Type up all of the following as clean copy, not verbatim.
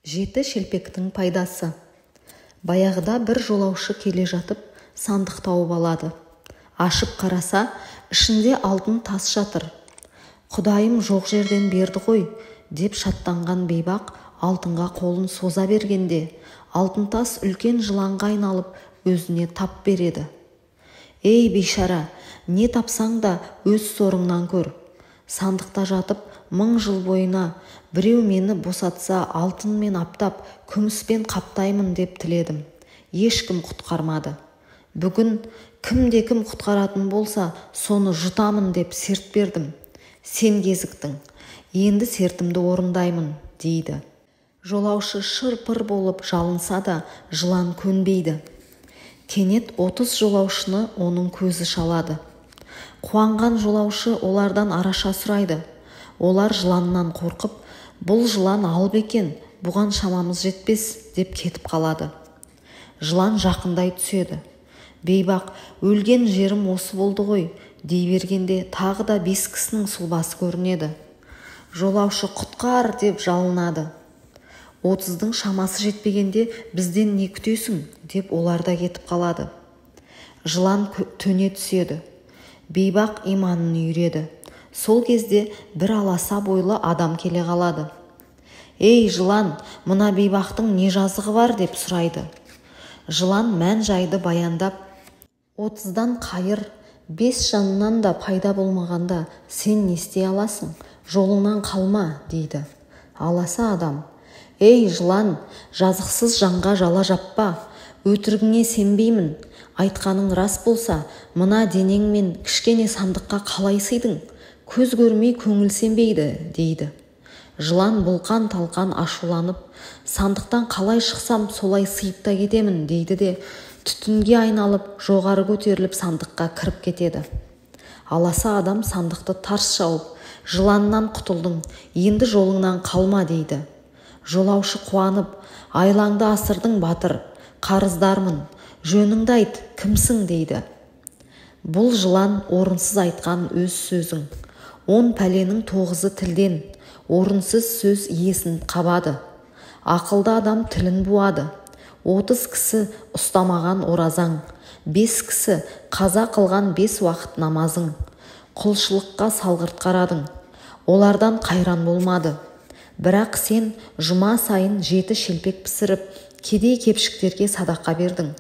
Жеті шелпектің пайдасы. Баяғыда бір жолаушы келе жатып, сандық тауып алады. Ашып қараса, ішінде алтын тас жатыр. Құдайым жоқ жерден берді ғой, деп шаттанған бейбақ алтынға қолын соза бергенде, алтын тас үлкен жыланға айналып, өзіне тап береді. Ей бейшара, не тапсаң да өз сорыңнан көр. Сандықта жатып, 1000 жыл бойына біреу мені босатса, алтынмен аптап, күміспен қаптаймын деп тіледім. Ешкім құтқармады. Бүгін кім құтқаратын болса, соны жұтамын деп серт бердім. Сен кезіктің, енді сертімді орындаймын, дейді. Жолаушы шыр-пыр болып жалынса да, жылан көнбейді. Кенет 30 жолаушыны оның көзі шалады. Қуанған жолаушы олардан араша сұрайды. Олар жыланнан қорқып, бұл жылан алып екен, бұған шамамыз жетпес, деп кетіп қалады. Жылан жақындай түседі. Бейбақ, өлген жерім осы болды ғой, дей бергенде тағы да 5 кісінің сұлбасы көрінеді. Жолаушы құтқар деп жалынады. 30-дың шамасы жетпегенде бізден не күтесің, деп олар да кетіп қалады. Жылан төне түседі. Бейбақ иманын үйреді. Сол кезде бір аласа бойлы адам келе қалады. Ей жылан, мына бейбақтың не жазығы бар, деп сұрайды. Жылан мән жайды баяндап, 30-дан қайыр, 5 жанынан да пайда болмағанда сен не істей аласың, жолыңнан қалма, дейді. Аласа адам, ей жылан, жазықсыз жанға жала жаппа, өтірігіңе сенбеймін, айтқаның рас болса, мына денеңмен кішкене сандыққа қалай сыйдың, көз көрмей көңіл сенбейді, дейді. Жылан бұлқан талқан ашуланып, сандықтан қалай шықсам солай сыйып та кетемін, дейді де, түтінге айналып, жоғары көтеріліп сандыққа кіріп кетеді. Аласа адам сандықты тарс жауып, жыланнан құтылдың, енді жолыңнан қалма, дейді. Жолаушы қуанып, айлаңды асырдың батыр, қарыздармын, жөніңді айт, кімсің, дейді. Бұл жылан орынсыз айтқан өз сөзің. 10 пәленің 9-ы тілден, орынсыз сөз иесін қабады. Ақылды адам тілін буады. 30 кісі ұстамаған оразаң, 5 кісі қаза қылған 5 уақыт намазың. Құлшылыққа салғырт қарадың, олардан қайран болмады. Бірақ сен жұма сайын 7 шелпек пісіріп, кедей-кепшіктерге садақа бердің.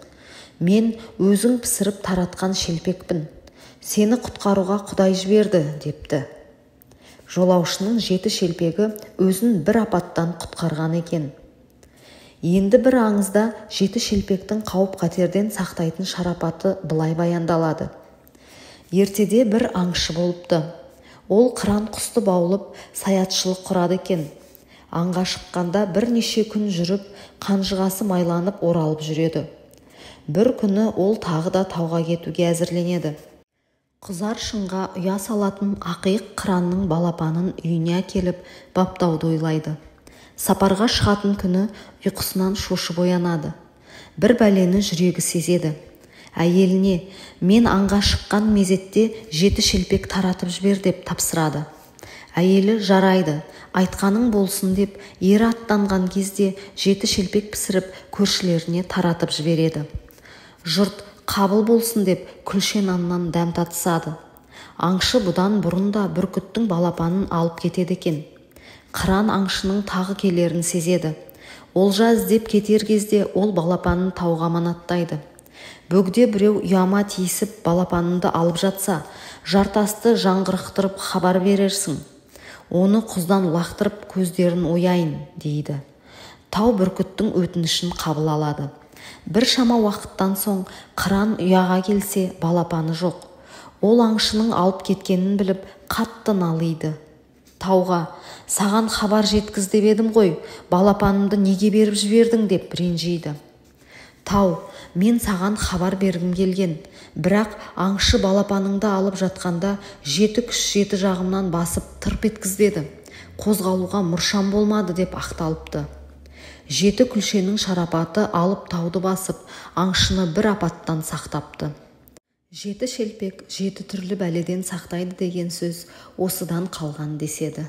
Мен өзің пісіріп таратқан шелпекпін. Сені құтқаруға Құдай жіберді, депті. Жолаушының 7 шелпегі өзін бір апаттан құтқарған екен. Енді бір аңызда 7 шелпектің қауіп-қатерден сақтайтын шарапаты былай баяндалады. Ертеде бір аңшы болыпты. Ол қыран құсты баулып, саятшылық құрады екен. Аңға шыққанда бірнеше күн жүріп, қанжығасы майланып оралып жүреді. Бір күні ол тағы да тауға кетуге әзірленеді. Құзар шыңға ұя салатын ақиық қыранның балапанын үйіне әкеліп баптауды ойлайды. Сапарға шығатын күні ұйқысынан шошып оянады. Бір бәлені жүрегі сезеді. Әйеліне, мен аңға шыққан мезетте 7 шелпек таратып жібер деп тапсырады. Әйелі жарайды, айтқаның болсын деп, ері аттанған кезде 7 шелпек пісіріп көршілеріне таратып жібереді. Жұрт қабыл болсын деп күлше наннан дәм татысады. Аңшы бұдан бұрын да бүркіттің балапанын алып кетеді екен. Қыран аңшының тағы келерін сезеді. Олжа іздеп кетер кезде ол балапанын тауға аманаттайды. Бөгде біреу ұяма тиісіп балапанымды алып жатса, жартасты жаңғырықтырып хабар берерсің. Оны құздан лақтырып көздерін ояйын, дейді. Тау бүркіттің өтінішін қабыл алады. Бір шама уақыттан соң қыран ұяға келсе, балапаны жоқ. Ол аңшының алып кеткенін біліп, қатты налиды. Тауға, саған хабар жеткіз деп едім ғой, балапанымды неге беріп жібердің, деп ренжиді. Тау, мен саған хабар бергім келген, бірақ аңшы балапаныңды алып жатқанда 7 күш 7 жағымнан басып тырп еткіздеді. Қозғалуға мұршам болмады, деп ақталыпты. 7 күлшенің шарапаты алып тауды басып, аңшыны бір апаттан сақтапты. 7 шелпек 7 түрлі бәледен сақтайды деген сөз осыдан қалған деседі.